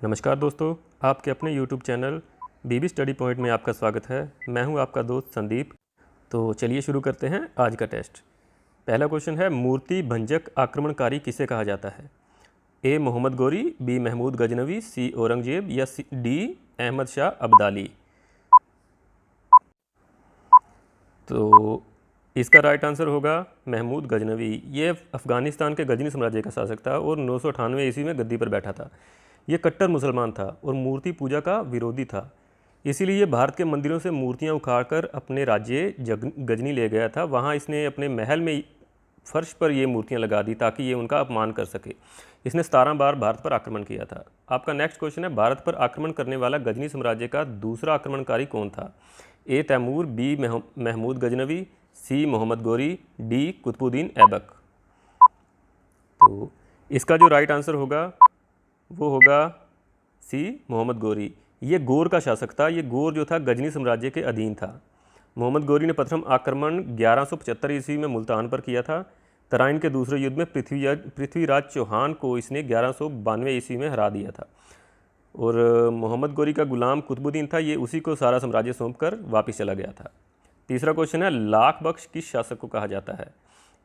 नमस्कार दोस्तों, आपके अपने YouTube चैनल बीबी स्टडी पॉइंट में आपका स्वागत है। मैं हूं आपका दोस्त संदीप। तो चलिए शुरू करते हैं आज का टेस्ट। पहला क्वेश्चन है, मूर्ति भंजक आक्रमणकारी किसे कहा जाता है? ए मोहम्मद गौरी, बी महमूद गजनवी, सी औरंगजेब या डी अहमद शाह अब्दाली। तो इसका राइट आंसर होगा महमूद गजनवी। ये अफ़गानिस्तान के गजनी साम्राज्य का शासक था और 998 ईस्वी में गद्दी पर बैठा था। ये कट्टर मुसलमान था और मूर्ति पूजा का विरोधी था। इसीलिए ये भारत के मंदिरों से मूर्तियां उखाड़कर अपने राज्य गजनी ले गया था। वहाँ इसने अपने महल में फर्श पर ये मूर्तियां लगा दी ताकि ये उनका अपमान कर सके। इसने 17 बार भारत पर आक्रमण किया था। आपका नेक्स्ट क्वेश्चन है, भारत पर आक्रमण करने वाला गजनी साम्राज्य का दूसरा आक्रमणकारी कौन था? ए तैमूर, बी महमूद गजनवी, सी मोहम्मद गौरी, डी कुतुबुद्दीन ऐबक। तो इसका जो राइट आंसर होगा वो होगा सी मोहम्मद गौरी। ये गौर का शासक था। ये गौर जो था गजनी साम्राज्य के अधीन था। मोहम्मद गौरी ने प्रथम आक्रमण 1175 ईस्वी में मुल्तान पर किया था। तराइन के दूसरे युद्ध में पृथ्वीराज चौहान को इसने 1192 ईस्वी में हरा दिया था। और मोहम्मद गौरी का गुलाम कुतुबुद्दीन था, ये उसी को सारा साम्राज्य सौंप कर वापस चला गया था। तीसरा क्वेश्चन है, लाख बख्श किस शासक को कहा जाता है?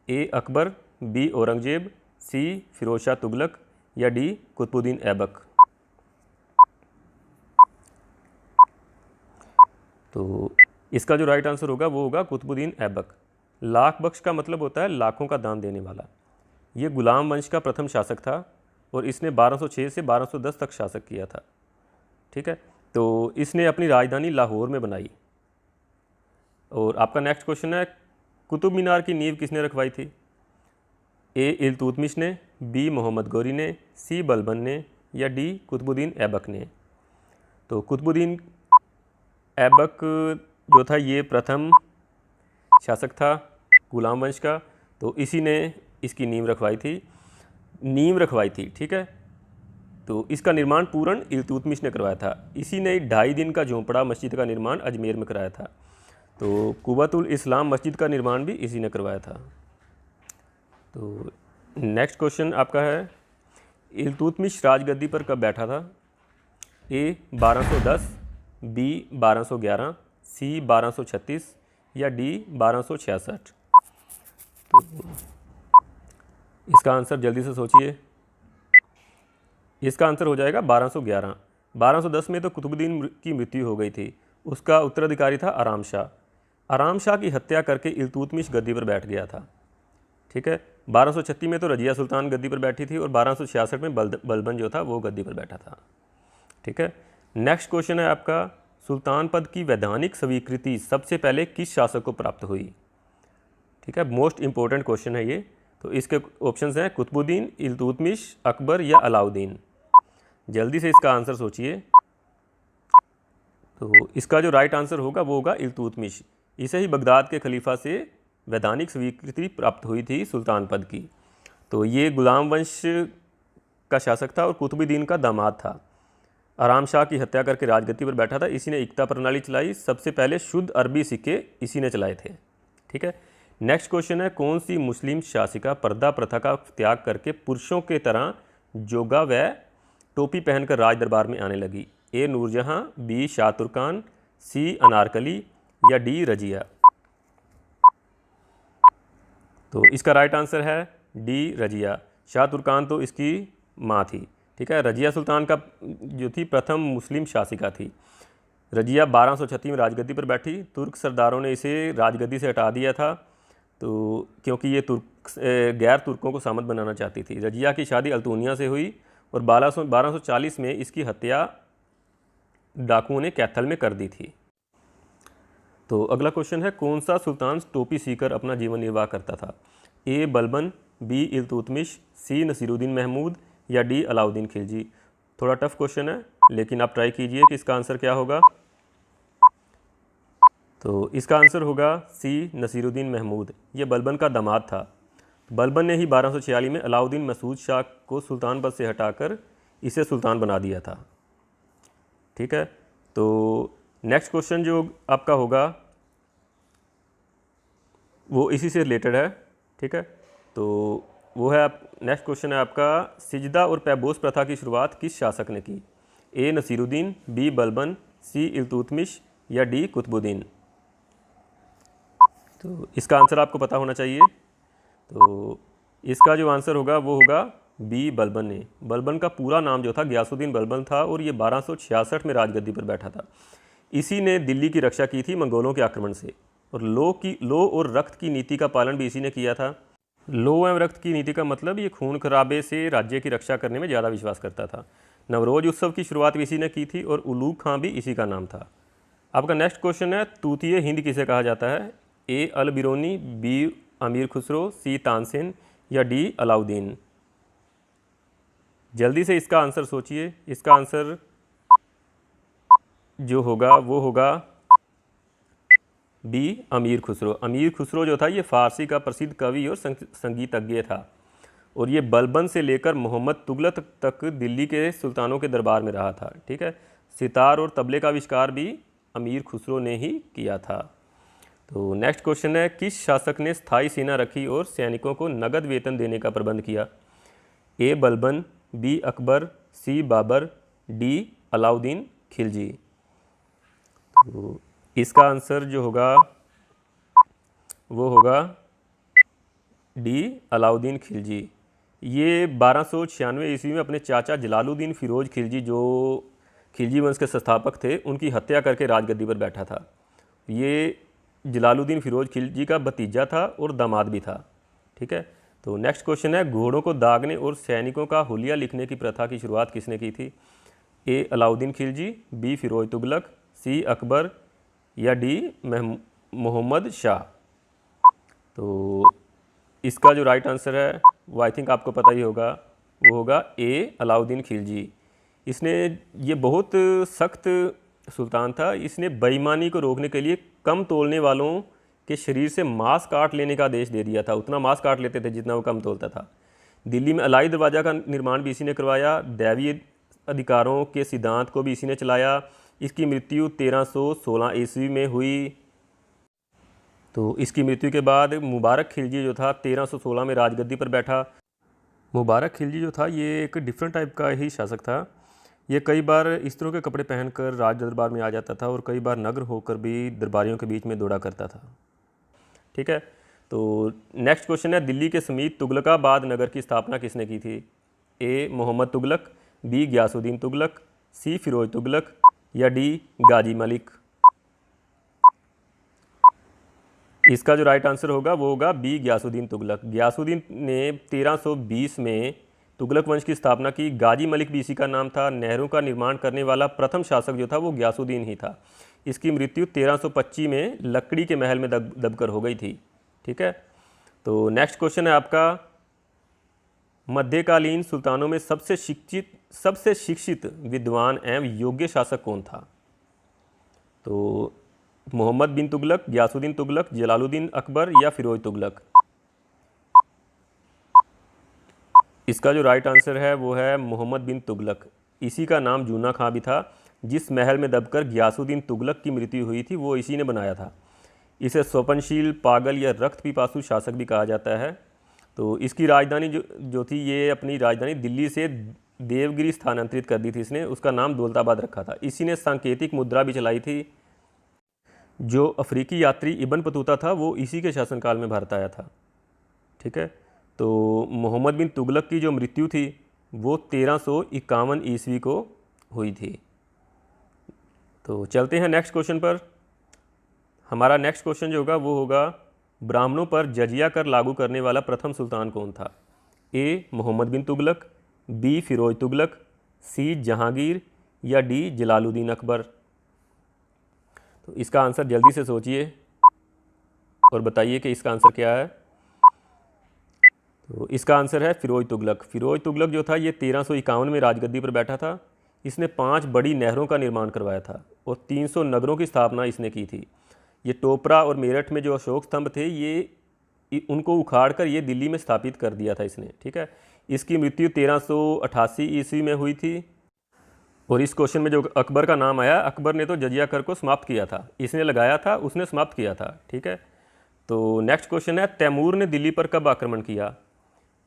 ए अकबर, बी औरंगजेब, सी फिरोज शाह तुगलक या डी कुतुबुद्दीन ऐबक। तो इसका जो राइट आंसर होगा वो होगा कुतुबुद्दीन ऐबक। लाख बख्श का मतलब होता है लाखों का दान देने वाला। ये गुलाम वंश का प्रथम शासक था और इसने 1206 से 1210 तक शासक किया था। ठीक है, तो इसने अपनी राजधानी लाहौर में बनाई। और आपका नेक्स्ट क्वेश्चन है, कुतुब मीनार की नींव किसने रखवाई थी? ए इल्तुतमिश ने, बी मोहम्मद गौरी ने, सी बलबन ने या डी कुतुबुद्दीन ऐबक ने। तो कुतुबुद्दीन ऐबक जो था ये प्रथम शासक था गुलाम वंश का, तो इसी ने इसकी नींव रखवाई थी। ठीक है, तो इसका निर्माण पूर्ण इल्तुतमिश ने करवाया था। इसी ने 2.5 दिन का झोंपड़ा मस्जिद का निर्माण अजमेर में कराया था। तो कुव्वतुल इस्लाम मस्जिद का निर्माण भी इसी ने करवाया था। तो नेक्स्ट क्वेश्चन आपका है, इल्तुतमिश राजगद्दी पर कब बैठा था? ए 1210, बी 1211, सी 1236 या डी 1266। तो इसका आंसर जल्दी से सोचिए। इसका आंसर हो जाएगा 1211। 1210 में तो कुतुबुद्दीन की मृत्यु हो गई थी। उसका उत्तराधिकारी था आराम शाह। आराम शाह की हत्या करके इल्तुतमिश गद्दी पर बैठ गया था। ठीक है, 1236 में तो रजिया सुल्तान गद्दी पर बैठी थी और 1266 में बलबन जो था वो गद्दी पर बैठा था। ठीक है, नेक्स्ट क्वेश्चन है आपका, सुल्तान पद की वैधानिक स्वीकृति सबसे पहले किस शासक को प्राप्त हुई? ठीक है, मोस्ट इंपॉर्टेंट क्वेश्चन है ये। तो इसके ऑप्शंस हैं कुतुबुद्दीन, इल्तुतमिश, अकबर या अलाउद्दीन। जल्दी से इसका आंसर सोचिए। तो इसका जो राइट आंसर होगा वो होगा इल्तुतमिश। इसे ही बगदाद के खलीफा से वैधानिक स्वीकृति प्राप्त हुई थी सुल्तान पद की। तो ये गुलाम वंश का शासक था और कुतुबुद्दीन का दामाद था। आराम शाह की हत्या करके राजगद्दी पर बैठा था। इसी ने इक्ता प्रणाली चलाई। सबसे पहले शुद्ध अरबी सिक्के इसी ने चलाए थे। ठीक है, नेक्स्ट क्वेश्चन है, कौन सी मुस्लिम शासिका पर्दा प्रथा का त्याग करके पुरुषों के तरह जोगा व टोपी पहनकर राज दरबार में आने लगी? ए नूरजहां, बी शाह तुर्कान, सी अनारकली या डी रजिया। तो इसका राइट आंसर है डी रजिया। शाह तुर्कान तो इसकी माँ थी। ठीक है, रजिया सुल्तान का जो थी प्रथम मुस्लिम शासिका थी। रजिया 1236 में राजगद्दी पर बैठी। तुर्क सरदारों ने इसे राजगद्दी से हटा दिया था, तो क्योंकि ये गैर तुर्कों को सामंत बनाना चाहती थी। रजिया की शादी अल्तूनिया से हुई और 1240 में इसकी हत्या डाकुओं ने कैथल में कर दी थी। तो अगला क्वेश्चन है, कौन सा सुल्तान टोपी सीकर अपना जीवन निर्वाह करता था? ए बलबन, बी इल्तुतमिश, सी नसीरुद्दीन महमूद या डी अलाउद्दीन खिलजी। थोड़ा टफ क्वेश्चन है लेकिन आप ट्राई कीजिए कि इसका आंसर क्या होगा। तो इसका आंसर होगा सी नसीरुद्दीन महमूद। ये बलबन का दामाद था। बलबन ने ही 1246 में अलाउद्दीन मसूद शाह को सुल्तान पद से हटाकर इसे सुल्तान बना दिया था। ठीक है, तो नेक्स्ट क्वेश्चन जो आपका होगा वो इसी से रिलेटेड है। ठीक है, तो वो है नेक्स्ट क्वेश्चन है आपका, सिजदा और पैबोस प्रथा की शुरुआत किस शासक ने की? ए नसीरुद्दीन, बी बलबन, सी इल्तुतमिश या डी कुतुबुद्दीन। तो इसका आंसर आपको पता होना चाहिए। तो इसका जो आंसर होगा वो होगा बी बलबन ने। बलबन का पूरा नाम जो था गयासुद्दीन बलबन था और ये 1266 में राजगद्दी पर बैठा था। इसी ने दिल्ली की रक्षा की थी मंगोलों के आक्रमण से, और लो और रक्त की नीति का पालन भी इसी ने किया था। लो एवं रक्त की नीति का मतलब ये खून खराबे से राज्य की रक्षा करने में ज़्यादा विश्वास करता था। नवरोज उत्सव की शुरुआत भी इसी ने की थी और उलूग खां भी इसी का नाम था। आपका नेक्स्ट क्वेश्चन है, तूतीय हिंद किसे कहा जाता है? ए अल बिरूनी, बी अमीर खुसरो, सी तानसेन या डी अलाउद्दीन। जल्दी से इसका आंसर सोचिए। इसका आंसर जो होगा वो होगा बी अमीर खुसरो। अमीर खुसरो जो था ये फ़ारसी का प्रसिद्ध कवि और संगीतज्ञ था, और ये बलबन से लेकर मोहम्मद तुगलक तक दिल्ली के सुल्तानों के दरबार में रहा था। ठीक है, सितार और तबले का आविष्कार भी अमीर खुसरो ने ही किया था। तो नेक्स्ट क्वेश्चन है, किस शासक ने स्थायी सेना रखी और सैनिकों को नगद वेतन देने का प्रबंध किया? ए बलबन, बी अकबर, सी बाबर, डी अलाउद्दीन खिलजी। तो इसका आंसर जो होगा वो होगा डी अलाउद्दीन खिलजी। ये 1296 ईस्वी में अपने चाचा जलालुद्दीन फिरोज खिलजी, जो खिलजी वंश के संस्थापक थे, उनकी हत्या करके राजगद्दी पर बैठा था। ये जलालुद्दीन फिरोज खिलजी का भतीजा था और दामाद भी था। ठीक है, तो नेक्स्ट क्वेश्चन है, घोड़ों को दागने और सैनिकों का हुलिया लिखने की प्रथा की शुरुआत किसने की थी? ए अलाउद्दीन खिलजी, बी फिरोज तुगलक, सी अकबर या डी मोहम्मद शाह। तो इसका जो राइट आंसर है वो आई थिंक आपको पता ही होगा, वो होगा ए अलाउद्दीन खिलजी। इसने, ये बहुत सख्त सुल्तान था। इसने बेईमानी को रोकने के लिए कम तोलने वालों के शरीर से मांस काट लेने का आदेश दे दिया था। उतना मांस काट लेते थे जितना वो कम तोलता था। दिल्ली में अलाई दरवाज़ा का निर्माण भी इसी ने करवाया। दैवीय अधिकारों के सिद्धांत को भी इसी ने चलाया। इसकी मृत्यु 1316 ईस्वी में हुई। तो इसकी मृत्यु के बाद मुबारक खिलजी जो था 1316 में राजगद्दी पर बैठा। मुबारक खिलजी जो था ये एक डिफरेंट टाइप का ही शासक था। ये कई बार इस तरह के कपड़े पहनकर राज दरबार में आ जाता था और कई बार नग्न होकर भी दरबारियों के बीच में दौड़ा करता था। ठीक है, तो नेक्स्ट क्वेश्चन है, दिल्ली के समीप तुगलकाबाद नगर की स्थापना किसने की थी? ए मोहम्मद तुगलक, बी गयासुद्दीन तुगलक, सी फिरोज तुगलक या डी गाजी मलिक। इसका जो राइट आंसर होगा वो होगा बी गयासुद्दीन तुगलक। गयासुद्दीन ने 1320 में तुगलक वंश की स्थापना की। गाजी मलिक भी इसी का नाम था। नहरों का निर्माण करने वाला प्रथम शासक जो था वो गयासुद्दीन ही था। इसकी मृत्यु 1325 में लकड़ी के महल में दबकर हो गई थी। ठीक है, तो नेक्स्ट क्वेश्चन है आपका, मध्यकालीन सुल्तानों में सबसे शिक्षित विद्वान एवं योग्य शासक कौन था? तो मोहम्मद बिन तुगलक, गयासुद्दीन तुगलक, जलालुद्दीन अकबर या फिरोज तुगलक। इसका जो राइट आंसर है वो है मोहम्मद बिन तुगलक। इसी का नाम जूना खां भी था। जिस महल में दबकर गयासुद्दीन तुगलक की मृत्यु हुई थी वो इसी ने बनाया था। इसे स्वप्नशील, पागल या रक्त पिपासु शासक भी कहा जाता है। तो इसकी राजधानी जो थी, ये अपनी राजधानी दिल्ली से देवगिरी स्थानांतरित कर दी थी इसने। उसका नाम दौलताबाद रखा था। इसी ने सांकेतिक मुद्रा भी चलाई थी। जो अफ्रीकी यात्री इब्न बतूता था वो इसी के शासनकाल में भारत आया था। ठीक है, तो मोहम्मद बिन तुगलक की जो मृत्यु थी वो 1351 ईस्वी को हुई थी। तो चलते हैं नेक्स्ट क्वेश्चन पर। हमारा नेक्स्ट क्वेश्चन जो होगा वो होगा, ब्राह्मणों पर जजिया कर लागू करने वाला प्रथम सुल्तान कौन था? ए मोहम्मद बिन तुगलक, बी फिरोज तुगलक, सी जहांगीर या डी जलालुद्दीन अकबर। तो इसका आंसर जल्दी से सोचिए और बताइए कि इसका आंसर क्या है। तो इसका आंसर है फिरोज तुगलक। फिरोज तुगलक जो था ये 1351 में राजगद्दी पर बैठा था। इसने 5 बड़ी नहरों का निर्माण करवाया था और 300 नगरों की स्थापना इसने की थी। ये टोपरा और मेरठ में जो अशोक स्तंभ थे ये उनको उखाड़ कर ये दिल्ली में स्थापित कर दिया था इसने। ठीक है, इसकी मृत्यु 1388 ईस्वी में हुई थी। और इस क्वेश्चन में जो अकबर का नाम आया, अकबर ने तो जजिया कर को समाप्त किया था। इसने लगाया था, उसने समाप्त किया था। ठीक है, तो नेक्स्ट क्वेश्चन है, तैमूर ने दिल्ली पर कब आक्रमण किया?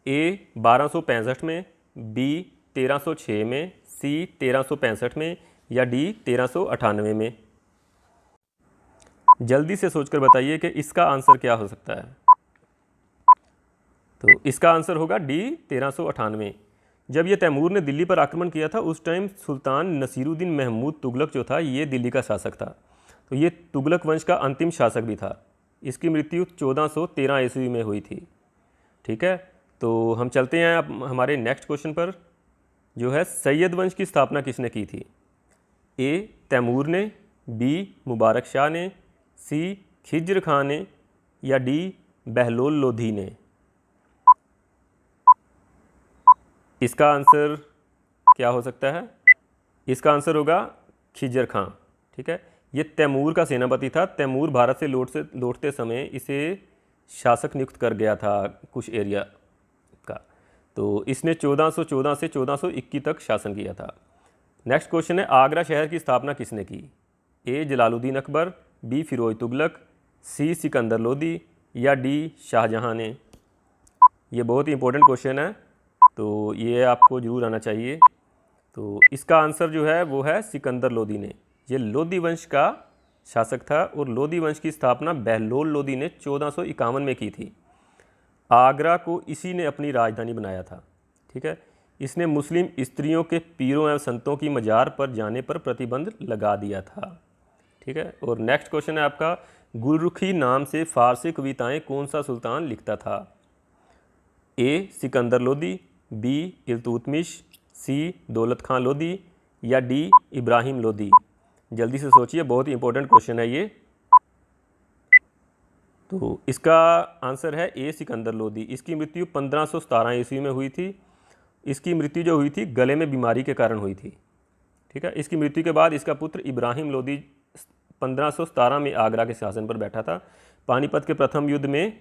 ए 1265 में, बी 1306 में, सी 1365 में, या डी 1398 में? जल्दी से सोचकर बताइए कि इसका आंसर क्या हो सकता है। तो इसका आंसर होगा डी 1398। जब ये तैमूर ने दिल्ली पर आक्रमण किया था उस टाइम सुल्तान नसीरुद्दीन महमूद तुगलक जो था ये दिल्ली का शासक था। तो ये तुगलक वंश का अंतिम शासक भी था। इसकी मृत्यु 1413 ईस्वी में हुई थी। ठीक है, तो हम चलते हैं अब हमारे नेक्स्ट क्वेश्चन पर, जो है सैयद वंश की स्थापना किसने की थी? ए तैमूर ने, बी मुबारक शाह ने, सी खिज्र खां ने, या डी बहलोल लोधी ने? इसका आंसर क्या हो सकता है? इसका आंसर होगा खिज्र खां। ठीक है, ये तैमूर का सेनापति था। तैमूर भारत से लौटते समय इसे शासक नियुक्त कर गया था कुछ एरिया का। तो इसने 1414 से 1421 तक शासन किया था। नेक्स्ट क्वेश्चन है, आगरा शहर की स्थापना किसने की? ए जलालुद्दीन अकबर, बी फिरोज तुगलक, सी सिकंदर लोदी, या डी शाहजहां ने? ये बहुत ही इंपॉर्टेंट क्वेश्चन है, तो ये आपको जरूर आना चाहिए। तो इसका आंसर जो है वो है सिकंदर लोदी ने। ये लोदी वंश का शासक था और लोदी वंश की स्थापना बहलोल लोदी ने 1451 में की थी। आगरा को इसी ने अपनी राजधानी बनाया था। ठीक है, इसने मुस्लिम स्त्रियों के पीरों एवं संतों की मजार पर जाने पर प्रतिबंध लगा दिया था। ठीक है, और नेक्स्ट क्वेश्चन है आपका, गुलरुखी नाम से फारसी कविताएं कौन सा सुल्तान लिखता था? ए सिकंदर लोदी, बी इल्तुतमिश, सी दौलत खां लोदी, या डी इब्राहिम लोदी? जल्दी से सोचिए, बहुत ही इंपॉर्टेंट क्वेश्चन है ये। तो इसका आंसर है ए सिकंदर लोदी। इसकी मृत्यु 1517 ईस्वी में हुई थी। इसकी मृत्यु जो हुई थी गले में बीमारी के कारण हुई थी। ठीक है, इसकी मृत्यु के बाद इसका पुत्र इब्राहिम लोदी 1517 में आगरा के शासन पर बैठा था। पानीपत के प्रथम युद्ध में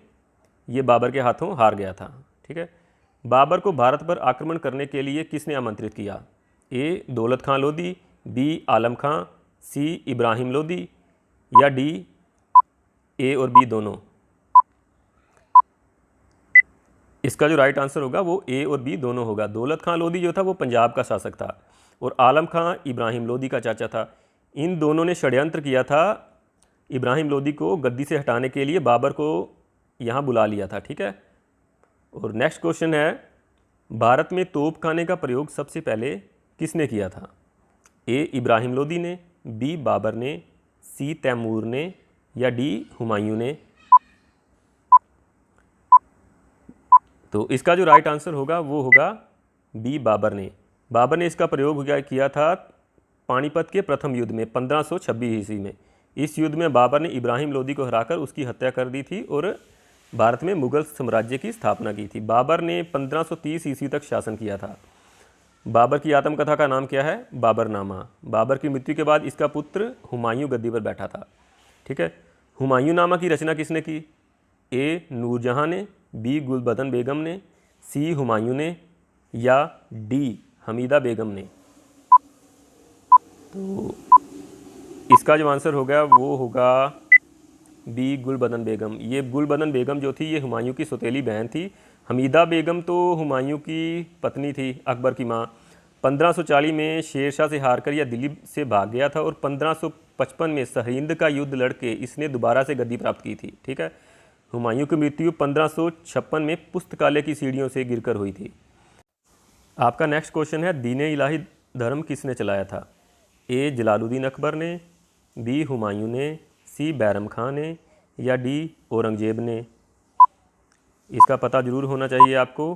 ये बाबर के हाथों हार गया था। ठीक है, बाबर को भारत पर आक्रमण करने के लिए किसने आमंत्रित किया? ए दौलत खां लोदी, बी आलम खां, सी इब्राहिम लोदी, या डी ए और बी दोनों? इसका जो राइट आंसर होगा वो ए और बी दोनों होगा। दौलत खां लोदी जो था वो पंजाब का शासक था और आलम खां इब्राहिम लोदी का चाचा था। इन दोनों ने षड्यंत्र किया था इब्राहिम लोदी को गद्दी से हटाने के लिए, बाबर को यहाँ बुला लिया था। ठीक है, और नेक्स्ट क्वेश्चन है, भारत में तोपखाने का प्रयोग सबसे पहले किसने किया था? ए इब्राहिम लोदी ने, बी बाबर ने, सी तैमूर ने, या डी हुमायूं ने? तो इसका जो राइट आंसर होगा वो होगा बी बाबर ने। बाबर ने इसका प्रयोग किया था पानीपत के प्रथम युद्ध में 1526 ईस्वी में। इस युद्ध में बाबर ने इब्राहिम लोदी को हराकर उसकी हत्या कर दी थी और भारत में मुगल साम्राज्य की स्थापना की थी। बाबर ने 1530 ईस्वी तक शासन किया था। बाबर की आत्मकथा का नाम क्या है? बाबरनामा। बाबर की मृत्यु के बाद इसका पुत्र हुमायूं गद्दी पर बैठा था। ठीक है, हुमायूं नामा की रचना किसने की? ए नूरजहां ने, बी गुलबदन बेगम ने, सी हुमायूं ने, या डी हमीदा बेगम ने? तो इसका जो आंसर होगा वो होगा बी गुलबदन बेगम। ये गुलबदन बेगम जो थी ये हुमायूं की सौतेली बहन थी। हमीदा बेगम तो हुमायूं की पत्नी थी, अकबर की माँ। 1540 में शेरशाह से हारकर यह दिल्ली से भाग गया था और 1555 में सरहिंद का युद्ध लड़के इसने दोबारा से गद्दी प्राप्त की थी। ठीक है, हुमायूं की मृत्यु 1556 में पुस्तकालय की सीढ़ियों से गिरकर हुई थी। आपका नेक्स्ट क्वेश्चन है, दीन इलाही धर्म किसने चलाया था? ए जलालुद्दीन अकबर ने, बी हुमायूं ने, सी बैरम खां ने, या डी औरंगजेब ने? इसका पता जरूर होना चाहिए आपको।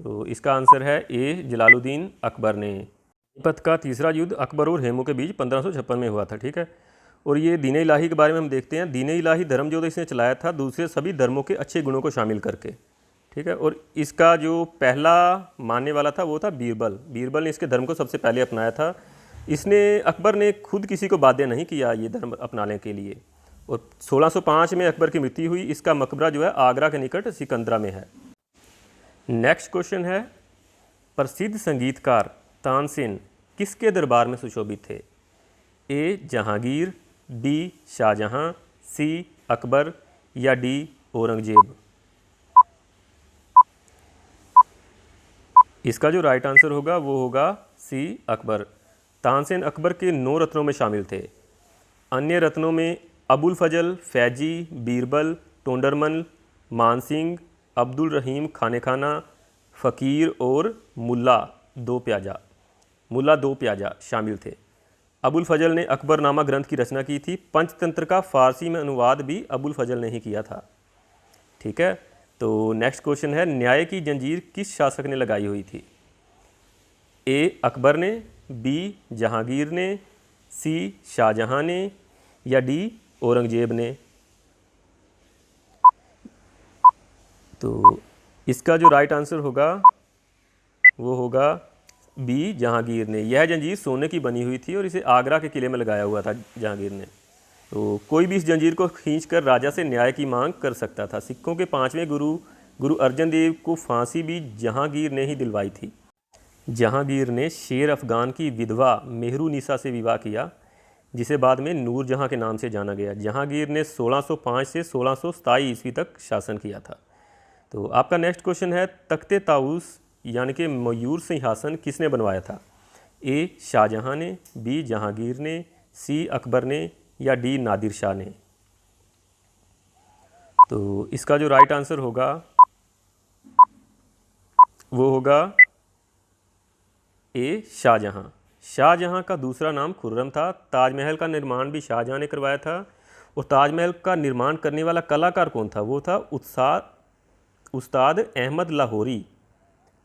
तो इसका आंसर है ए जलालुद्दीन अकबर ने। पानीपत का तीसरा युद्ध अकबर और हेमू के बीच 1556 में हुआ था। ठीक है, और ये दीन इलाही के बारे में हम देखते हैं। दीन इलाही धर्म जो इसने चलाया था दूसरे सभी धर्मों के अच्छे गुणों को शामिल करके। ठीक है, और इसका जो पहला मानने वाला था वो था बीरबल। बीरबल ने इसके धर्म को सबसे पहले अपनाया था। अकबर ने खुद किसी को बाध्य नहीं किया ये धर्म अपनाने के लिए। और 1605 में अकबर की मृत्यु हुई। इसका मकबरा जो है आगरा के निकट सिकंदरा में है। नेक्स्ट क्वेश्चन है, प्रसिद्ध संगीतकार तानसेन किसके दरबार में सुशोभित थे? ए जहांगीर, बी शाहजहां, सी अकबर, या डी औरंगजेब? इसका जो राइट आंसर होगा वो होगा सी अकबर। तानसेन अकबर के 9 रत्नों में शामिल थे। अन्य रत्नों में अबुल फजल, फैजी, बीरबल, टोंडरमल, मानसिंह, अब्दुल रहीम खाने खाना, फ़कीर और मुल्ला दो प्याजा शामिल थे। अबुल फजल ने अकबरनामा ग्रंथ की रचना की थी। पंचतंत्र का फ़ारसी में अनुवाद भी अबुल फजल ने ही किया था। ठीक है, तो नेक्स्ट क्वेश्चन है, न्याय की जंजीर किस शासक ने लगाई हुई थी? ए अकबर ने, बी जहांगीर ने, सी शाहजहां ने, या डी औरंगजेब ने? तो इसका जो राइट आंसर होगा वो होगा बी जहांगीर ने। यह जंजीर सोने की बनी हुई थी और इसे आगरा के किले में लगाया हुआ था जहांगीर ने। तो कोई भी इस जंजीर को खींचकर राजा से न्याय की मांग कर सकता था। सिखों के 5वें गुरु अर्जन देव को फांसी भी जहांगीर ने ही दिलवाई थी। जहांगीर ने शेर अफ़गान की विधवा मेहरुनिसा से विवाह किया, जिसे बाद में नूरजहां के नाम से जाना गया। जहांगीर ने 1605 से 1627 ईस्वी तक शासन किया था। तो आपका नेक्स्ट क्वेश्चन है, तख्ते ताऊस यानी कि मयूर सिंहासन किसने बनवाया था? ए शाहजहां ने, बी जहांगीर ने, सी अकबर ने, या डी नादिर शाह ने? तो इसका जो राइट आंसर होगा वो होगा ए शाहजहां। शाहजहां का दूसरा नाम खुर्रम था। ताजमहल का निर्माण भी शाहजहां ने करवाया था। और ताजमहल का निर्माण करने वाला कलाकार कौन था? वो था उस्ताद अहमद लाहौरी।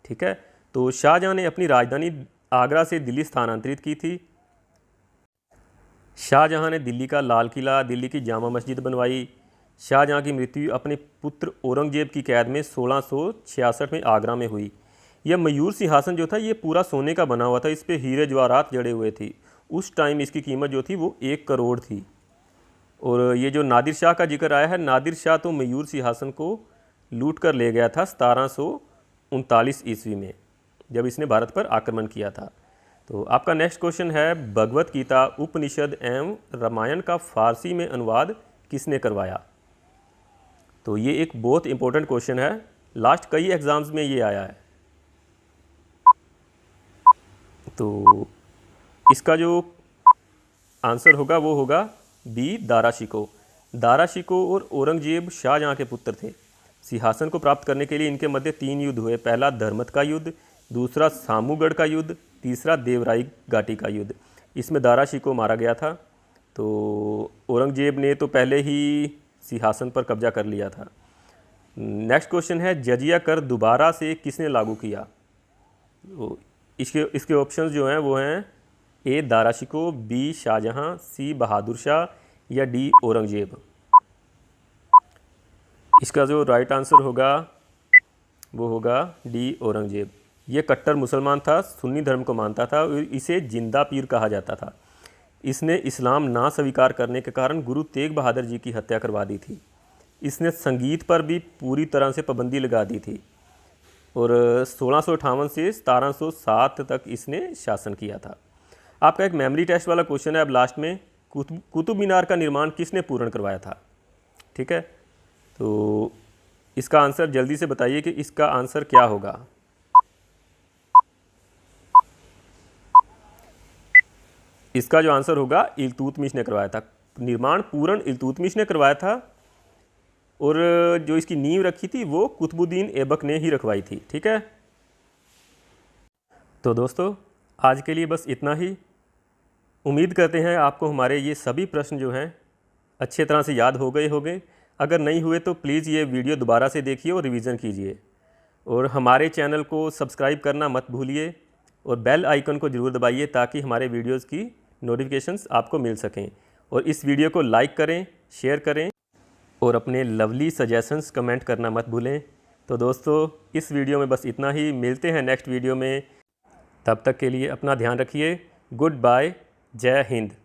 ठीक है, तो शाहजहां ने अपनी राजधानी आगरा से दिल्ली स्थानांतरित की थी। शाहजहां ने दिल्ली का लाल किला, दिल्ली की जामा मस्जिद बनवाई। शाहजहां की मृत्यु अपने पुत्र औरंगजेब की कैद में 1666 में आगरा में हुई। यह मयूर सिंहासन जो था ये पूरा सोने का बना हुआ था। इस पे हीरे जवाहरात जड़े हुए थे। उस टाइम इसकी कीमत जो थी वो 1 करोड़ थी। और ये जो नादिर शाह का जिक्र आया है, नादिर शाह तो मयूर सिंहासन को लूट कर ले गया था 1739 ईस्वी में, जब इसने भारत पर आक्रमण किया था। तो आपका नेक्स्ट क्वेश्चन है, भगवत गीता, उपनिषद एवं रामायण का फारसी में अनुवाद किसने करवाया? तो ये एक बहुत इंपॉर्टेंट क्वेश्चन है, लास्ट कई एग्जाम्स में ये आया है। तो इसका जो आंसर होगा वो होगा बी दारा शिकोह। दारा शिकोह और औरंगजेब शाहजहां के पुत्र थे। सिंहासन को प्राप्त करने के लिए इनके मध्य 3 युद्ध हुए। पहला धर्मत का युद्ध, दूसरा सामूगढ़ का युद्ध, तीसरा देवराई घाटी का युद्ध। इसमें दारा शिकोह मारा गया था। तो औरंगजेब ने तो पहले ही सिंहासन पर कब्जा कर लिया था। नेक्स्ट क्वेश्चन है, जजिया कर दोबारा से किसने लागू किया? तो इसके ऑप्शंस जो हैं वो हैं ए दारा शिकोह, बी शाहजहां, सी बहादुर शाह, या डी औरंगजेब। इसका जो राइट आंसर होगा वो होगा डी औरंगजेब। ये कट्टर मुसलमान था, सुन्नी धर्म को मानता था और इसे जिंदा पीर कहा जाता था। इसने इस्लाम ना स्वीकार करने के कारण गुरु तेग बहादुर जी की हत्या करवा दी थी। इसने संगीत पर भी पूरी तरह से पाबंदी लगा दी थी। और 1658 से 1707 तक इसने शासन किया था। आपका एक मेमोरी टेस्ट वाला क्वेश्चन है अब लास्ट में, कुतुब मीनार का निर्माण किसने पूर्ण करवाया था? ठीक है, तो इसका आंसर जल्दी से बताइए कि इसका आंसर क्या होगा। इसका जो आंसर होगा इल्तुतमिश ने करवाया था। निर्माण पूर्ण इल्तुतमिश ने करवाया था और जो इसकी नींव रखी थी वो कुतुबुद्दीन ऐबक ने ही रखवाई थी। ठीक है, तो दोस्तों आज के लिए बस इतना ही। उम्मीद करते हैं आपको हमारे ये सभी प्रश्न जो हैं अच्छे तरह से याद हो गए होंगे। अगर नहीं हुए तो प्लीज़ ये वीडियो दोबारा से देखिए और रिवीजन कीजिए। और हमारे चैनल को सब्सक्राइब करना मत भूलिए और बेल आइकन को ज़रूर दबाइए ताकि हमारे वीडियोज़ की नोटिफिकेशंस आपको मिल सकें। और इस वीडियो को लाइक करें, शेयर करें और अपने लवली सजेशंस कमेंट करना मत भूलें। तो दोस्तों इस वीडियो में बस इतना ही। मिलते हैं नेक्स्ट वीडियो में, तब तक के लिए अपना ध्यान रखिए। गुड बाय, जय हिंद।